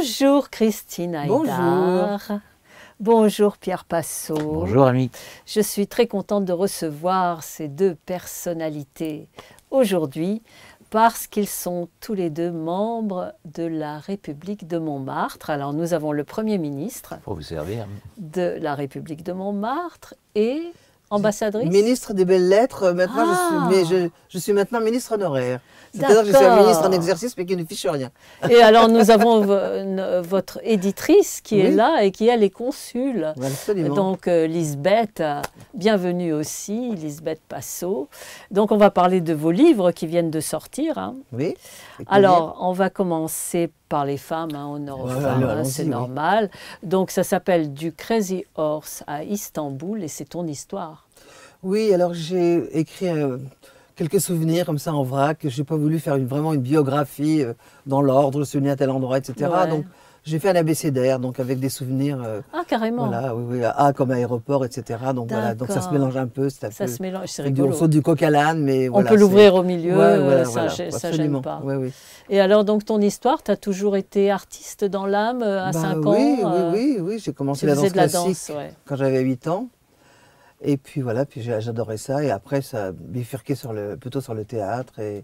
Bonjour Christine Haïdar. Bonjour. Bonjour Pierre Passot. Bonjour ami. Je suis très contente de recevoir ces deux personnalités aujourd'hui parce qu'ils sont tous les deux membres de la République de Montmartre. Alors nous avons le Premier ministre Pour vous servir. de la République de Montmartre et ambassadrice. Ministre des Belles Lettres, maintenant Ah. je suis maintenant ministre honoraire. C'est-à-dire que je suis un ministre en exercice mais qui ne fiche rien. Et alors nous avons votre éditrice qui est Oui. là et qui elle est consul. Absolument. Donc Lisbeth, bienvenue aussi, Lisbeth Passot. Donc on va parler de vos livres qui viennent de sortir. Hein. Oui. avec Alors on va commencer par les femmes, hein, honneur aux Voilà, femmes, hein, allons-y, c'est oui. normal. Donc ça s'appelle Du Crazy Horse à Istanbul et c'est ton histoire. plaisir. Oui, alors j'ai écrit quelques souvenirs comme ça en vrac. Je n'ai pas voulu faire vraiment une biographie dans l'ordre, je suis venu à tel endroit, etc. Ouais. Donc j'ai fait un abécédaire, donc avec des souvenirs. Ah carrément, Voilà, oui, A comme aéroport, etc. Donc voilà, donc ça se D'accord. mélange un peu. C'est un ça peu, se mélange, c'est on rigolo. saute du coq à l'âne, mais On voilà. peut c'est- l'ouvrir au milieu, Ouais, voilà, ça voilà, gêne absolument. pas. Ouais, oui. Et alors donc ton histoire, tu as toujours été artiste dans l'âme à Bah 5 oui, ans oui, j'ai commencé tu la faisais danse de la classique danse, ouais. quand j'avais 8 ans. Et puis voilà, puis j'adorais ça. Et après, ça a bifurqué plutôt sur le théâtre. Et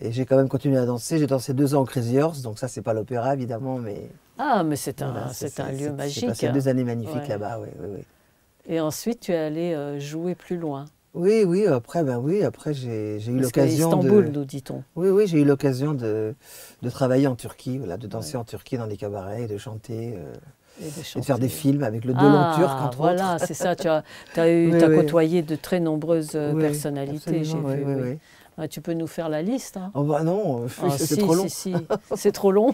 j'ai quand même continué à danser. J'ai dansé 2 ans au Crazy Horse, donc ça, c'est pas l'opéra, évidemment, mais Ah, mais c'est un, voilà, c'est un lieu J'ai magique. passé 2 années magnifiques Ouais. là-bas, oui, oui, oui. Et ensuite, tu es allé jouer plus loin. Oui, après, j'ai eu Parce que l'occasion Istanbul, de... nous dit-on. Oui, j'ai eu l'occasion de travailler en Turquie, voilà, de danser en Turquie dans des cabarets, de chanter, Et et de faire des films avec le Delon turc, entre voilà, autres. c'est ça. Tu as Oui, côtoyé de très nombreuses Oui, personnalités, j'ai absolument, vu. oui, oui. oui. Ah, tu peux nous faire la liste, hein. Oh bah non, Ah, c'est si, trop long. si. C'est trop long.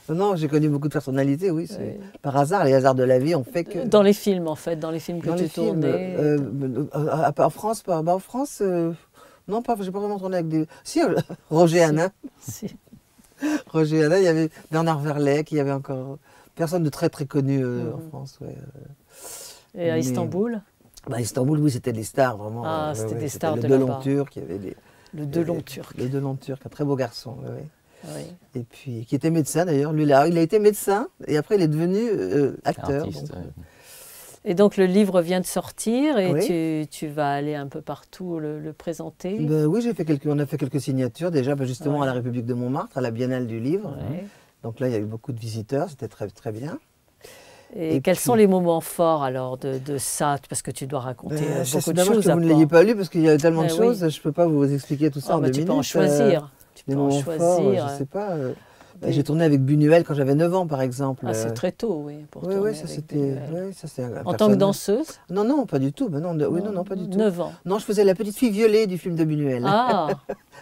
Non, j'ai connu beaucoup de personnalités, oui. Oui. Par hasard, les hasards de la vie ont fait que... Dans les films, en fait, dans les films que Dans tu les films, tournais. en France, non, j'ai pas vraiment tourné avec des... Si, Roger Hanin. Si. Roger Hanin, il y avait Bernard Verlec, il y avait encore personne de très très connu en France. Ouais. Et à Mais- Istanbul, Bah, Istanbul, oui, c'était des stars, vraiment. Ah, c'était des stars le de Delon là-bas. turc, il y avait le Delon turc. le Delon turc, un très beau garçon, ouais, ouais. Oui. Et puis, qui était médecin d'ailleurs. Lui, là, il a été médecin et après, il est devenu acteur. Artiste. donc, Et donc le livre vient de sortir et Oui. tu vas aller un peu partout le présenter. Ben oui, on a fait quelques signatures déjà, justement Ouais. à la République de Montmartre, à la Biennale du Livre. Ouais. Donc là, il y a eu beaucoup de visiteurs, c'était très, très bien. Et Et quels puis- sont les moments forts alors de ça? Parce que tu dois raconter C'est beaucoup de dommage choses. que vous ne à l'ayez part. pas lu parce qu'il y a tellement de Ben choses, oui. je ne peux pas vous expliquer tout ça Ah, en bah, 2 tu minutes. peux en choisir. Tu Des peux en moments forts, choisir. je ne sais pas. Oui. J'ai tourné avec Buñuel quand j'avais 9 ans, par exemple. Ah, c'est très tôt, oui, pour Oui, tourner ça avec c'était. Buñuel. Ouais, ça, c'est un En tant que personnage. danseuse? Non, non, pas du tout. Ben non, oui, non, pas du tout. 9 ans. Non, je faisais la petite fille violée du film de Buñuel. Ah,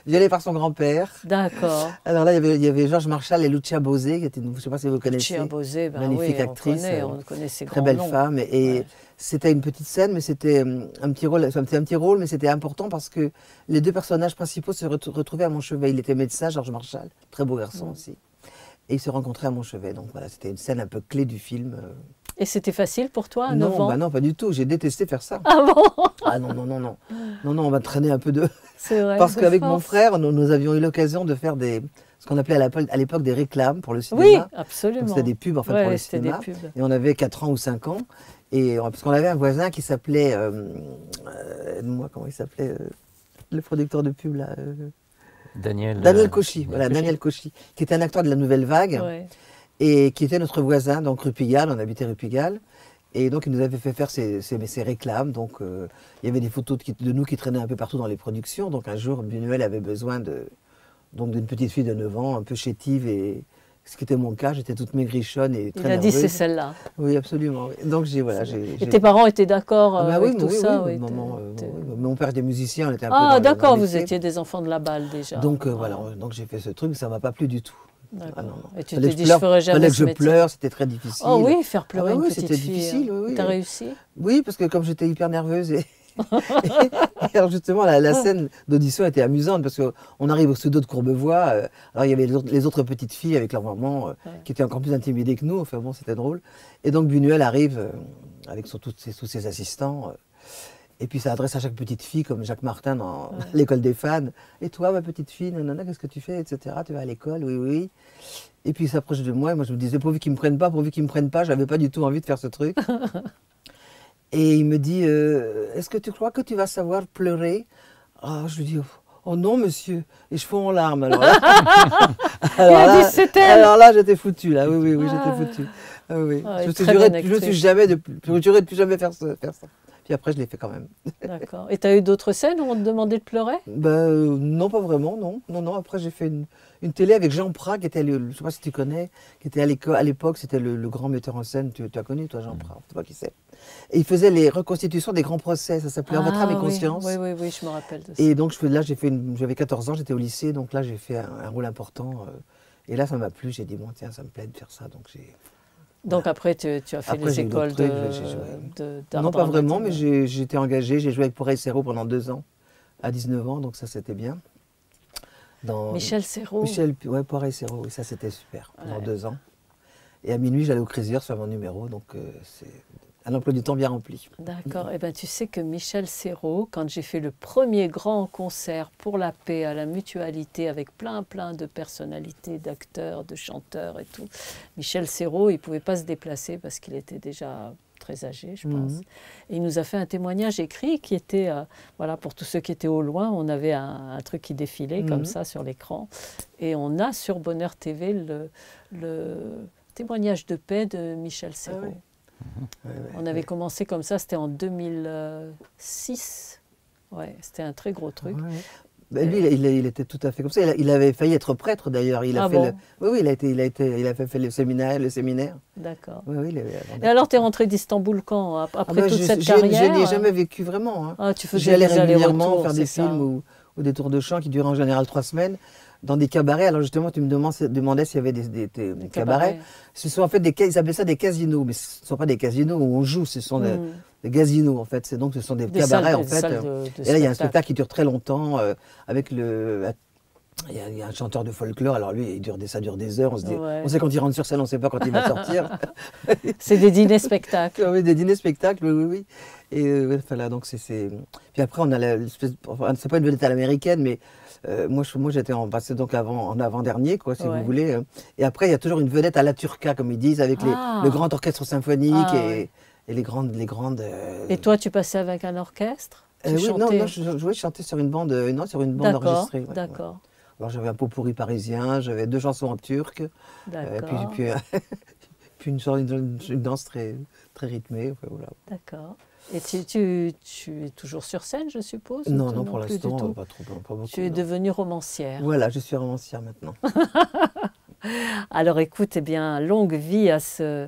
Violée par son grand-père. d'accord. Alors là, il y avait Georges Marchal et Lucia Bosé, qui était, je ne sais pas si vous connaissez. Chia Bosé, ben Magnifique oui, actrice, on connaît ses Très grands belle noms. femme. Et Ouais. c'était une petite scène, mais c'était un petit rôle. C'était un petit rôle, mais c'était important parce que les 2 personnages principaux se retrouvaient à Montchevet. Il était médecin, Georges Marchal, très beau garçon aussi. Et ils se rencontraient à Montchevet. Donc voilà, c'était une scène un peu clé du film. Et c'était facile pour toi à 9 Non, ans? bah non, pas du tout. J'ai détesté faire ça. Ah bon? Ah non, non, non, non. Non, non, on va traîner un peu de... C'est vrai. Parce de qu'avec mon force. frère, nous avions eu l'occasion de faire ce qu'on appelait à l'époque des réclames pour le cinéma. Oui, Donc, absolument. c'était des pubs en fait Ouais, pour le c'était cinéma. des pubs. Et on avait 4 ans ou 5 ans. Et parce qu'on avait un voisin qui s'appelait... moi, comment il s'appelait le producteur de pub là Daniel Cauchy. Voilà, Daniel Cauchy, qui était un acteur de la Nouvelle Vague. Ouais. Et qui était notre voisin, donc rue Pigalle, on habitait rue Pigalle. Et donc, il nous avait fait faire ces réclames. Donc, il y avait des photos de nous qui traînaient un peu partout dans les productions. Donc, un jour, Buñuel avait besoin d'une petite fille de 9 ans, un peu chétive. Et ce qui était mon cas, j'étais toute maigrichonne et très Il a dit nerveuse. c'est celle-là. Oui, absolument. Oui. Donc, Et tes parents étaient d'accord Ah bah avec oui, tout oui, ça? oui, oui, mon père était musicien, on était un peu Ah dans d'accord, le vous métier. étiez des enfants de la balle déjà. Donc, Ah, voilà, donc j'ai fait ce truc, mais ça ne m'a pas plu du tout. d'accord. Ah, non, non. Et tu Fallait t'es que dit, pleure, je ferais jamais fallait que ce je métier. pleure, c'était très difficile. Oh oui, faire pleurer Ah bah une oui, petite c'était fille. difficile, oui, oui. T'as réussi? Oui, parce que comme j'étais hyper nerveuse et alors justement la scène d'audition était amusante parce qu'on arrive au studio de Courbevoie, alors il y avait les autres petites filles avec leur maman qui étaient encore plus intimidées que nous, enfin bon c'était drôle. Et donc Buñuel arrive avec tous ses assistants Et puis ça adresse à chaque petite fille, comme Jacques Martin dans l'école des fans. Et toi, ma petite fille, nanana, qu'est-ce que tu fais, etc. Tu vas à l'école, oui, oui. Et puis il s'approche de moi, et moi je me disais, pourvu qu'ils ne me prennent pas, pourvu qu'ils ne me prennent pas, j'avais pas du tout envie de faire ce truc. Et il me dit, est-ce que tu crois que tu vas savoir pleurer? Ah, je lui dis, oh non, monsieur. Et je fonds en larmes. Alors là, alors là, j'étais foutu, là. Oui, j'étais foutu. Ah, oui. Je me suis juré de plus jamais faire ça. Puis après, je l'ai fait quand même. D'accord. Et tu as eu d'autres scènes où on te demandait de pleurer? Non, pas vraiment, non. Non. Après, j'ai fait une télé avec Jean Prat, qui était, je ne sais pas si tu connais, qui était à l'époque, c'était le grand metteur en scène. Tu as connu, toi, Jean Prat? Je ne sais pas qui c'est. Et il faisait les reconstitutions des grands procès. Ça s'appelait En votre âme et conscience. Oui, je me rappelle de ça. Et donc, j'avais 14 ans, j'étais au lycée, donc là, j'ai fait un rôle important. Et là, ça m'a plu. J'ai dit, bon, tiens, ça me plaît de faire ça. Donc après, tu as fait les écoles d'art dramatique. Non, pas vraiment, mais j'ai été engagé. J'ai joué avec Poiret Serrault pendant 2 ans, à 19 ans, donc ça, c'était bien. Michel Serrault. Ouais, Poiret Serrault, oui, ça, c'était super, pendant 2 ans. Et à minuit, j'allais au Crazy Horse faire mon numéro, donc c'est un emploi du temps bien rempli. D'accord. Eh bien, tu sais que Michel Serrault, quand j'ai fait le premier grand concert pour la paix à la Mutualité avec plein de personnalités, d'acteurs, de chanteurs et tout, Michel Serrault, il ne pouvait pas se déplacer parce qu'il était déjà très âgé, je pense. Et il nous a fait un témoignage écrit qui était, voilà, pour tous ceux qui étaient au loin, on avait un truc qui défilait comme ça sur l'écran. Et on a sur Bonheur TV le témoignage de paix de Michel Serrault. Ah ouais. On avait commencé comme ça, c'était en 2006. Ouais, c'était un très gros truc. Lui, il était tout à fait comme ça. Il avait failli être prêtre d'ailleurs. Il a fait le séminaire. D'accord. Oui, et alors, tu es rentré d'Istanbul quand? Après toute cette carrière? Je n'ai jamais vécu vraiment. Hein. Ah, tu faisais J'allais des régulièrement faire des ça. films ou des tours de chant qui duraient en général 3 semaines. Dans des cabarets, alors justement, tu me demandais s'il y avait des cabarets. Ce sont en fait ils appellent ça des casinos, mais ce ne sont pas des casinos où on joue, ce sont des casinos en fait. Donc ce sont des cabarets en fait. Et là, il y a un spectacle qui dure très longtemps avec il y a un chanteur de folklore, alors lui, ça dure des heures, on sait quand il rentre sur scène, on ne sait pas quand il va sortir. C'est des dîners-spectacles. Oui, des dîners-spectacles, oui. Et voilà, donc Puis après, on a c'est pas une vedette à l'américaine, mais moi j'étais passé donc en avant-dernier, quoi, si vous voulez. Et après, il y a toujours une vedette à la turca, comme ils disent, avec le grand orchestre symphonique et les grandes. Et toi, tu passais avec un orchestre? Oui, non, je chantais sur une bande, enregistrée. Ouais, d'accord. Alors j'avais un pot pourri parisien, j'avais 2 chansons en turc, puis une danse très, très rythmée. Voilà. D'accord. Et tu es toujours sur scène, je suppose? Non, pour l'instant, pas beaucoup. Tu es devenue romancière. Voilà, je suis romancière maintenant. Alors écoute, longue vie à ce...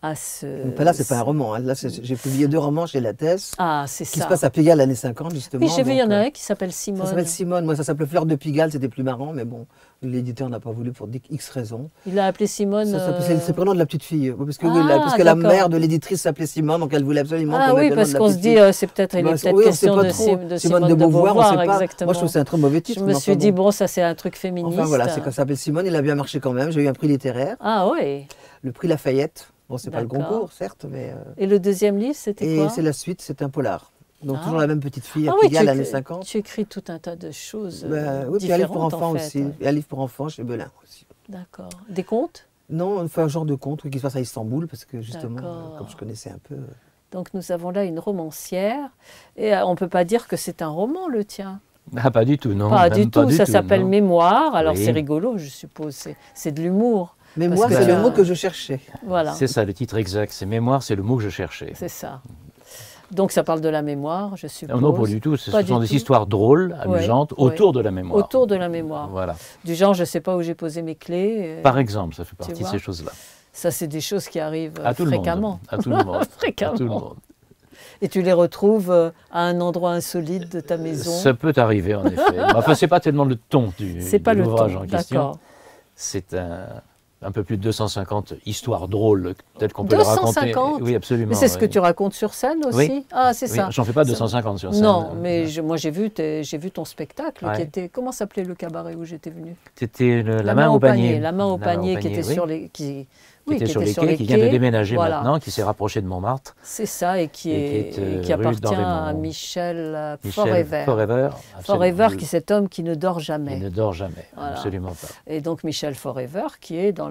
Là, c'est pas un roman. Hein. Là, j'ai publié 2 romans chez Lattès. Ah, c'est ça. Qui se passent à Pigalle l'année 50, justement. Oui, j'ai vu, il y en a un qui s'appelle Simone. Ça s'appelle Simone. Moi, ça s'appelait Fleur de Pigalle, c'était plus marrant, mais bon, l'éditeur n'a pas voulu pour X raisons. Il l'a appelé Simone. C'est le prénom de la petite fille. Parce que la mère de l'éditrice s'appelait Simone, donc elle voulait absolument. Ah oui, parce qu'on se dit, c'est peut-être question de Simone de Beauvoir, on sait pas. Exactement. Moi, je trouve que c'est un très mauvais titre. Je me suis dit, bon, ça c'est un truc féministe. Enfin voilà, ça s'appelle Simone, il a bien marché quand même. J'ai eu un prix littéraire. Ah oui. Le prix Lafayette. Bon, c'est pas le concours, certes, mais... Et le deuxième livre, c'était quoi? Et c'est la suite, c'est un polar. Donc toujours la même petite fille à oui, Pigalle, l'année 50. Tu écris tout un tas de choses oui, puis un livre pour enfants aussi. Ouais. Et un livre pour enfants chez Belin aussi. D'accord. Des contes? Non, on fait un genre de conte qui se passe à Istanbul, parce que justement, comme je connaissais un peu... Donc nous avons là une romancière, et on ne peut pas dire que c'est un roman, le tien. Ah, pas du tout, non. Pas du tout, ça s'appelle Mémoire, alors c'est rigolo, je suppose, c'est de l'humour. Mémoire, c'est le mot que je cherchais. Voilà. C'est ça, le titre exact, c'est Mémoire, c'est le mot que je cherchais. C'est ça. Donc ça parle de la mémoire, je suppose. Non, pas du tout, ce sont des histoires drôles, amusantes, autour de la mémoire. Autour de la mémoire. Voilà. Du genre, je ne sais pas où j'ai posé mes clés. Par exemple, ça fait partie de ces choses-là. Ça, c'est des choses qui arrivent à tout fréquemment. Le monde. À tout le monde. Fréquemment. À tout le monde. Et tu les retrouves à un endroit insolite de ta maison? Ça peut arriver, en effet. Enfin, ce n'est pas tellement le ton de l'ouvrage en question. C'est un peu plus de 250 histoires drôles, peut-être qu'on peut les raconter. 250? Oui, absolument. Mais c'est ce que tu racontes sur scène aussi? Oui. Ah, c'est ça. J'en fais pas 250 sur scène. Non, mais moi j'ai vu ton spectacle qui était... Comment s'appelait le cabaret où j'étais venue? C'était La main au panier. La main au panier qui était sur les... qui était sur les quais, qui vient de déménager maintenant, qui s'est rapproché de Montmartre. C'est ça, et qui appartient à Michel Forever, qui est cet homme qui ne dort jamais. Il ne dort jamais, absolument pas. Et donc Michel Forever, qui est dans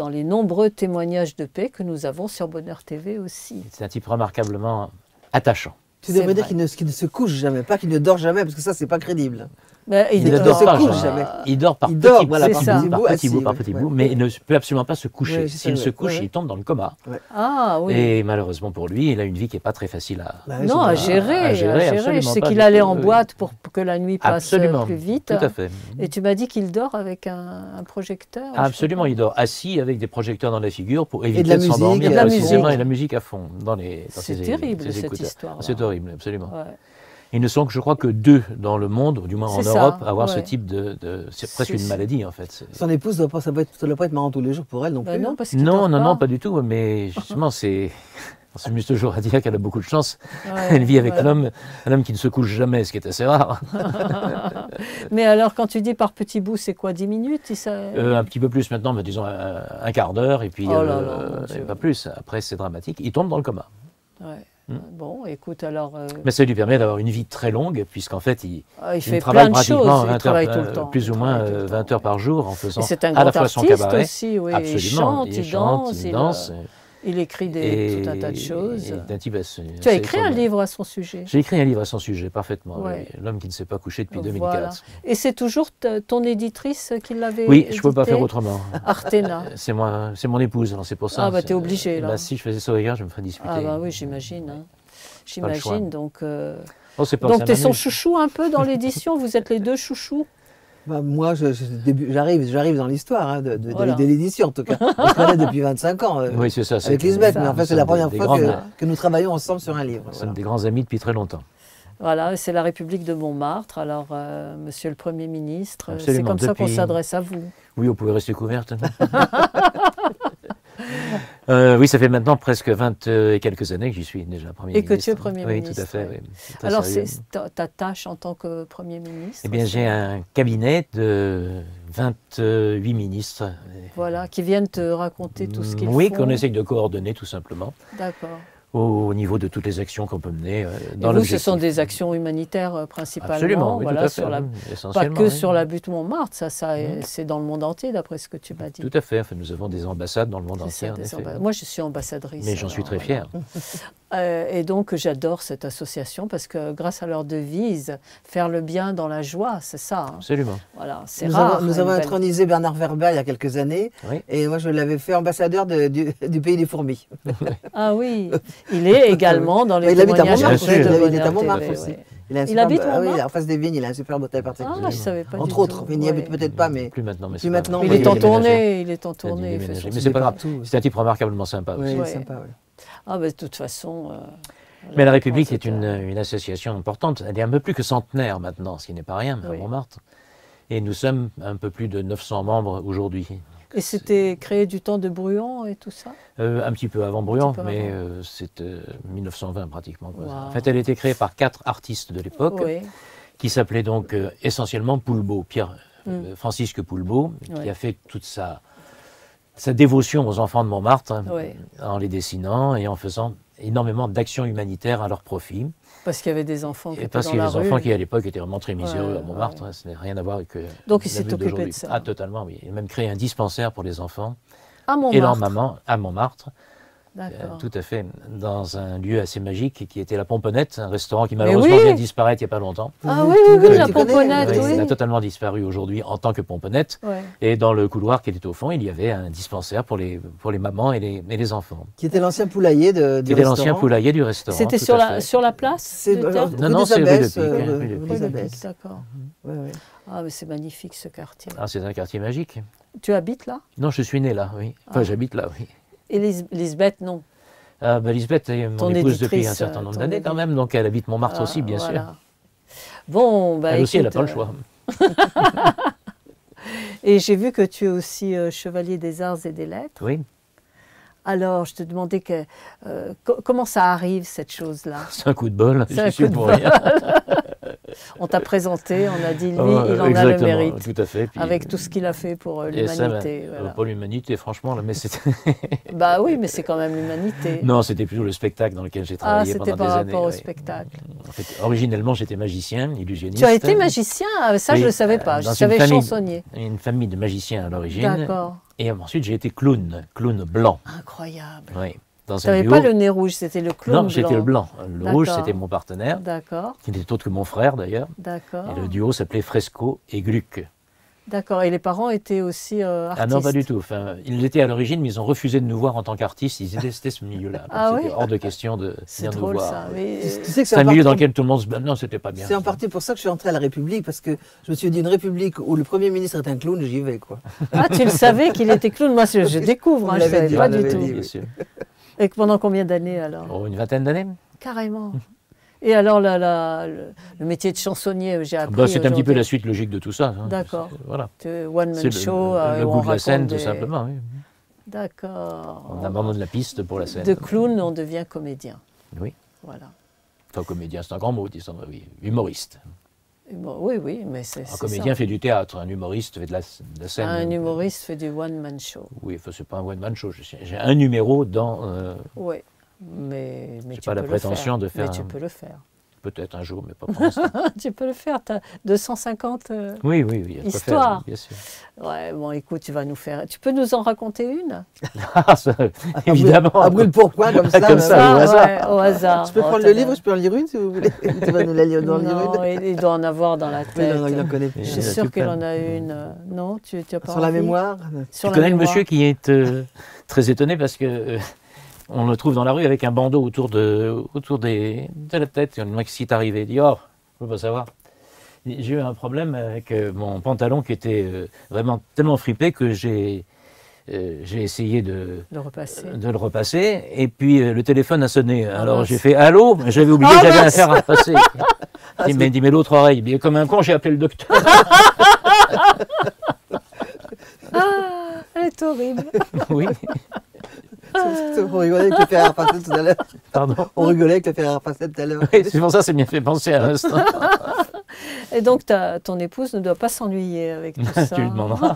les nombreux témoignages de paix que nous avons sur Bonheur TV aussi. C'est un type remarquablement attachant. Tu devrais dire qu'il ne se couche jamais, pas qu'il ne dort jamais, parce que ça, c'est pas crédible. Ben, il ne dort pas jamais. Il dort par petits bouts, par petits bouts, mais il ne peut absolument pas se coucher. S'il se couche, il tombe dans le coma. Ah, oui. Et malheureusement pour lui, il a une vie qui n'est pas très facile à gérer. Je sais qu'il allait en boîte pour que la nuit passe plus vite. Tout à fait. Et tu m'as dit qu'il dort avec un projecteur. Absolument, il dort assis avec des projecteurs dans la figure pour éviter de s'endormir précisément, et la musique à fond dans C'est terrible cette histoire. C'est horrible, absolument. Ils ne sont, je crois, que 2 dans le monde, ou du moins en Europe, à avoir ce type c'est presque une maladie en fait. Son épouse, ça ne doit pas être marrant tous les jours pour elle non plus. Non, pas du tout. Mais justement, on s'amuse toujours à dire qu'elle a beaucoup de chance. Elle vit avec un homme qui ne se couche jamais, ce qui est assez rare. Mais alors, quand tu dis par petits bouts, c'est quoi, 10 minutes un petit peu plus maintenant, mais disons un quart d'heure, et puis pas plus. Après, c'est dramatique. Il tombe dans le coma. Bon, écoute, alors... Mais ça lui permet d'avoir une vie très longue, puisqu'en fait, il fait travaille plein de pratiquement choses, plus ou moins 20 heures par jour, en faisant à la fois son cabaret. Aussi, oui. Absolument, il chante, il danse. Il écrit tout un tas de choses. Tu as écrit un livre à son sujet. J'ai écrit un livre à son sujet, parfaitement. L'homme qui ne s'est pas couché depuis 2004. Voilà. Et c'est toujours ton éditrice qui l'avait Oui, je ne peux pas faire autrement. Artena. C'est mon épouse, alors c'est pour ça. Ah bah t'es obligé là. Si je faisais ça ailleurs, je me ferais disputer. Ah bah oui, j'imagine. J'imagine, donc... donc tu es son chouchou un peu dans l'édition, vous êtes les 2 chouchous. Moi, j'arrive dans l'histoire de l'édition, en tout cas. On se connaît depuis 25 ans oui, c'est ça, avec Lisbeth, mais en fait, c'est la première fois que nous travaillons ensemble sur un livre. Nous sommes des grands amis depuis très longtemps. Voilà, c'est la République de Montmartre. Alors, Monsieur le Premier ministre, c'est comme ça qu'on s'adresse à vous. Oui, vous pouvez rester couverte. Oui, ça fait maintenant presque 20 et quelques années que j'y suis déjà Premier ministre. Et que tu es Premier ministre. Oui, tout à fait. Oui. Alors, c'est ta tâche en tant que Premier ministre? Eh bien, j'ai un cabinet de 28 ministres. Voilà, qui viennent te raconter tout ce qu'ils font. Oui, qu'on essaye de coordonner tout simplement. D'accord. Au niveau de toutes les actions qu'on peut mener dans l'objectif. Ce sont des actions humanitaires principalement. Absolument, oui, voilà, tout à fait. Pas que sur la butte Montmartre, c'est dans le monde entier d'après ce que tu m'as dit. Tout à fait, enfin, nous avons des ambassades dans le monde entier. Moi je suis ambassadrice. Mais j'en suis très fier. Et donc j'adore cette association parce que grâce à leur devise, faire le bien dans la joie, c'est ça. Hein. Absolument. Voilà, c'est rare. Nous avons intronisé Bernard Werber il y a quelques années, et moi je l'avais fait ambassadeur du pays des fourmis. Ah oui, il est également dans les témoignages de Bonheur Il est à Montmartre aussi. Il habite Montmartre. Oui, en face des vignes, il a un super hôtel particulier. Ah, je savais pas. Entre autres, il n'y habite peut-être pas, mais plus maintenant. Plus maintenant. Il est en tournée, il est en tournée. Mais c'est pas grave. C'est un type remarquablement sympa. Oui, sympa. Ah ben de toute façon. Mais la République est une association importante. Elle est un peu plus que centenaire maintenant, ce qui n'est pas rien à Montmartre. Et nous sommes un peu plus de 900 membres aujourd'hui. Et c'était créé du temps de Bruant et tout ça? Un petit peu avant Bruant, mais c'est 1920 pratiquement. Wow. En fait, elle a été créée par 4 artistes de l'époque, qui s'appelaient donc essentiellement Poulbeau, Francisque Poulbeau, qui a fait toute sa dévotion aux enfants de Montmartre, en les dessinant et en faisant énormément d'actions humanitaires à leur profit. Parce qu'il y avait des enfants qui étaient Parce qu'il y avait des enfants qui, à l'époque, étaient vraiment très miséreux à Montmartre. Ça n'a rien à voir avec donc il s'est occupé de ça. Ah, totalement, oui. Il a même créé un dispensaire pour les enfants. À Montmartre. Et leur maman, à Montmartre. D'accord. Tout à fait, dans un lieu assez magique qui était la Pomponnette, un restaurant qui malheureusement vient de disparaître il n'y a pas longtemps. Ah oui, la Pomponnette, Il a totalement disparu aujourd'hui en tant que Pomponnette. Et dans le couloir qui était au fond, il y avait un dispensaire pour les mamans et les enfants. Qui était l'ancien poulailler du restaurant. C'était l'ancien poulailler du restaurant. C'était sur la place Non, c'est rue de Pic. D'accord. Ah, mais c'est magnifique ce quartier. Ah, c'est un quartier magique. Tu habites là? Non, je suis né là, oui. Enfin, j'habite là, oui. Et Lisbeth, non? Lisbeth est mon épouse depuis un certain nombre d'années quand même, donc elle habite Montmartre aussi, bien sûr. Bon, elle aussi, elle n'a pas le choix. Et j'ai vu que tu es aussi chevalier des arts et des lettres. Oui. Alors, je te demandais comment ça arrive, cette chose-là? C'est un coup de bol, je suis pour rien. On t'a présenté, on a dit, lui, il en a le mérite. Tout à fait. Puis, avec tout ce qu'il a fait pour l'humanité. Voilà. Pas l'humanité, franchement, là, mais c'était... Bah oui, mais c'est quand même l'humanité. Non, c'était plutôt le spectacle dans lequel j'ai travaillé pendant des années. Ah, c'était par rapport au spectacle. En fait, originellement, j'étais magicien, illusionniste. Tu as été magicien? Ça, je ne le savais pas. Je savais chansonnier. Une famille de magiciens à l'origine. D'accord. Et ensuite, j'ai été clown blanc. Incroyable. Oui. Tu n'avais pas le nez rouge, c'était le clown blanc. Non, j'étais le blanc. Le rouge, c'était mon partenaire. D'accord. Qui n'était autre que mon frère, d'ailleurs. D'accord. Et le duo s'appelait Fresco et Gluck. D'accord. Et les parents étaient aussi artistes? Ah non, pas du tout. Enfin, ils l'étaient à l'origine, mais ils ont refusé de nous voir en tant qu'artistes. Ils détestaient ce milieu-là. Ah c'était hors de question de venir nous voir. Ça. Mais... Tu sais que c'est un milieu dans lequel tout le monde se... Non, c'était pas bien. C'est en partie pour ça que je suis entré à la République, parce que je me suis dit, une République où le Premier ministre est un clown, j'y vais, quoi. Ah, tu le savais qu'il était clown? Moi, je découvre, je ne savais pas du tout. Bien sûr. Et pendant combien d'années, alors? Oh, une vingtaine d'années. Carrément. Et alors, le métier de chansonnier, j'ai appris... c'est un petit peu la suite logique de tout ça. Hein. D'accord. Voilà. One-man show. Le goût de la scène, tout simplement. Oui. D'accord. On abandonne la piste pour la scène. De clown, on devient comédien. Oui. Voilà. Enfin, comédien, c'est un grand mot, disons, oui. Humoriste. Oui, mais c'est un comédien fait du théâtre, un humoriste fait de la scène. Un humoriste fait du one-man show. Oui, enfin, c'est pas un one-man show. J'ai un numéro dans... Oui, mais tu pas la prétention de faire... Mais tu peux le faire. Peut-être un jour, mais pas pour l'instant. Tu peux le faire, tu as 250 oui, histoires. Bien sûr. Ouais, bon, écoute, tu vas nous faire... Tu peux nous en raconter une? Évidemment. À brûle-pourpoint, comme ça. Comme ça, au hasard. Ouais, au hasard. Je peux prendre le livre, je peux en lire une, si vous voulez. Tu vas nous la lire dans le livre. Non, il doit en avoir dans la tête. Oui, il en connaît. Je suis sûre qu'il en a une. Non, tu n'as pas Sur la mémoire? Tu connais le monsieur qui est très étonné parce que... on le trouve dans la rue avec un bandeau autour de la tête. Il m'a dit, si t'arrivais, il dit, oh, je ne peux pas savoir. J'ai eu un problème avec mon pantalon qui était vraiment tellement fripé que j'ai essayé de le repasser. Et puis le téléphone a sonné. Alors j'ai fait allô, j'avais oublié que j'avais affaire à repasser. Il m'a dit, mais l'autre oreille. Bien, comme un con, j'ai appelé le docteur. Elle est horrible. Oui. On rigolait avec le fer à repasser tout à l'heure. Pardon? On rigolait avec le fer à repasser tout à l'heure. Oui, c'est pour ça que ça m'y a fait penser à l'instant. Et donc, ton épouse ne doit pas s'ennuyer avec tout ça. Tu lui demanderas.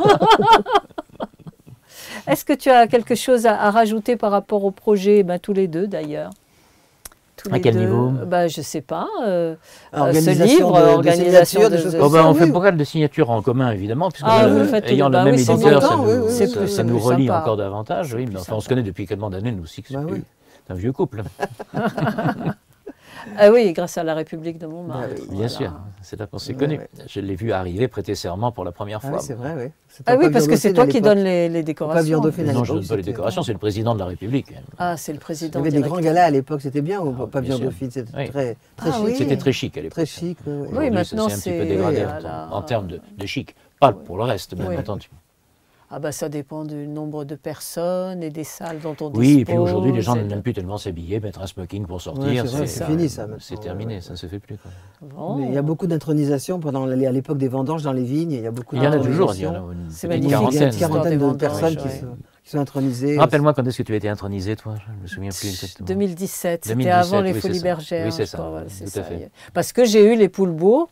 Est-ce que tu as quelque chose à rajouter par rapport au projet, tous les deux d'ailleurs? À quel niveau? Je ne sais pas. Organisation ce livre, organisation des choses comme ça. On fait pas mal de signatures en commun, évidemment, puisque ayant le même éditeur, ça nous relie encore davantage. Oui, mais enfin, on se connaît depuis tellement d'années, nous aussi, que c'est un vieux couple. Ah oui, grâce à la République de Montmartre. Bien sûr, c'est là qu'on s'est connus. Je l'ai vu arriver, prêter serment pour la première fois. C'est vrai, oui. Ah oui, parce que c'est toi qui donnes les décorations. Non, je ne donne pas les décorations, c'est le président de la République. Ah, c'est le président. Il y avait des grands galas à l'époque, c'était bien au pavillon Dauphine, c'était très chic. C'était très chic à l'époque. Très chic, oui. Maintenant, c'est un petit peu dégradé en termes de chic. Pas pour le reste, bien entendu. Ah ça dépend du nombre de personnes et des salles dont on dispose. Oui, et puis aujourd'hui, les gens n'aiment plus tellement s'habiller, mettre un smoking pour sortir. C'est fini ça. C'est terminé, ça ne se fait plus. Bon. Il y a beaucoup d'intronisations à l'époque des vendanges dans les vignes. Il y y en a toujours. Il y en a une quarantaine de personnes qui sont intronisées. Rappelle-moi quand est-ce que tu as été intronisé, toi? Je ne me souviens plus exactement. 2017, c'était avant les Folies Bergères. Oui, c'est ça, tout à fait. Parce que j'ai eu les Poulbeaux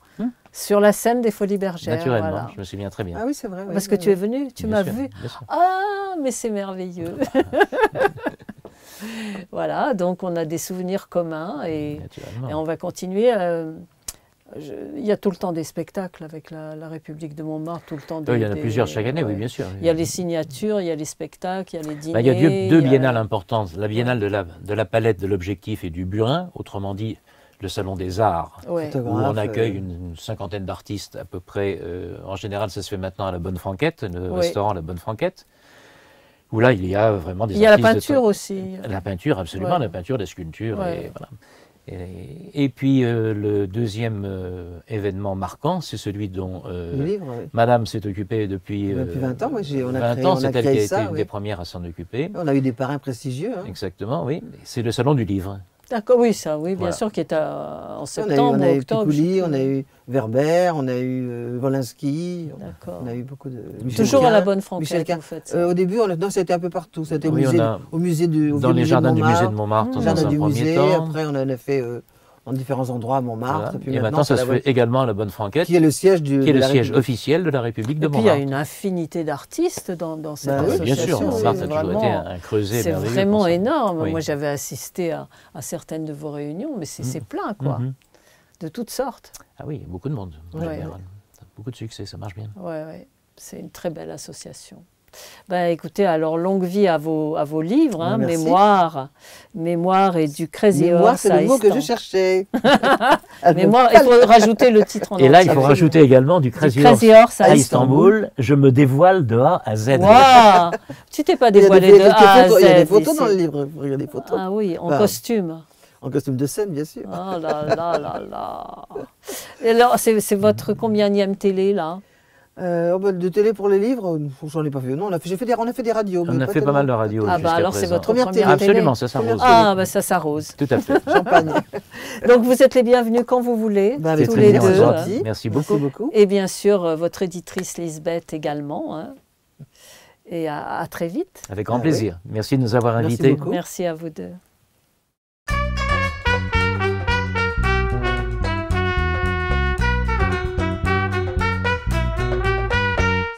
sur la scène des Folies Bergères. Naturellement, je me souviens très bien. Ah oui, c'est vrai. Parce que tu es venu, tu m'as vu. Ah, mais c'est merveilleux. Voilà, donc on a des souvenirs communs et on va continuer. Il y a tout le temps des spectacles avec la République de Montmartre, tout le temps. Il y en a plusieurs chaque année, oui, bien sûr. Il y a les signatures, il y a les spectacles, il y a les dîners. Il y a deux biennales importantes. La biennale de la palette, de l'objectif et du burin, autrement dit le Salon des Arts, où on accueille une cinquantaine d'artistes à peu près. En général, ça se fait maintenant à la Bonne Franquette, le restaurant La Bonne Franquette, où là, il y a vraiment des artistes. Il y a la peinture aussi. La peinture, absolument, la peinture, la sculpture, et voilà. Et puis le deuxième événement marquant, c'est celui dont Madame s'est occupée depuis 20 ans. On a 20 ans, c'est elle qui a été une des premières à s'en occuper. On a eu des parrains prestigieux. Exactement, oui. C'est le Salon du Livre. D'accord, oui, ça, oui, bien sûr, qui est en septembre, on a eu octobre. Picouli, on a eu Werber, on a eu Wolinski, on a eu beaucoup de... Toujours à la Bonne Franquette, en fait. Au début, c'était un peu partout. C'était au musée dans les jardins du musée de Montmartre, dans un premier temps. Après, on en a fait dans différents endroits à Montmartre. Voilà. Puis Et maintenant, ça se fait également à la Bonne Franquette, qui est le siège, officiel de la République de Montmartre. Et puis il y a une infinité d'artistes dans cette association. Bien sûr, Montmartre a toujours été un creuset merveilleux. C'est vraiment énorme. Oui. Moi, j'avais assisté à certaines de vos réunions, mais c'est plein, quoi, de toutes sortes. Ah oui, beaucoup de monde. Beaucoup de succès, ça marche bien. Oui, c'est une très belle association. Ben, écoutez, alors longue vie à vos livres, hein, Mémoire et du Crazy Horse. C'est le mot que je cherchais. Mémoire, il faut rajouter le titre en entier. Et là, il faut rajouter également du Crazy Horse à Istanbul. Je me dévoile de A à Z. Wow. Tu t'es pas dévoilé de A à Z. Il y a des photos dans le livre. Regardez des photos. Ah oui, en costume. En costume de scène, bien sûr. Oh là là là là. Et alors, c'est votre combienième télé, là? De télé pour les livres, j'en ai pas fait. Non, on a fait des radios. On a fait pas mal de radios. Ah bah alors c'est votre première télé. Absolument, ça s'arrose. Ah bah ça s'arrose. Tout à fait. Champagne. Donc vous êtes les bienvenus quand vous voulez, tous les deux. Merci beaucoup. Et bien sûr votre éditrice Lisbeth également. Hein. Et à très vite. Avec grand plaisir. Merci de nous avoir invités. Merci à vous deux.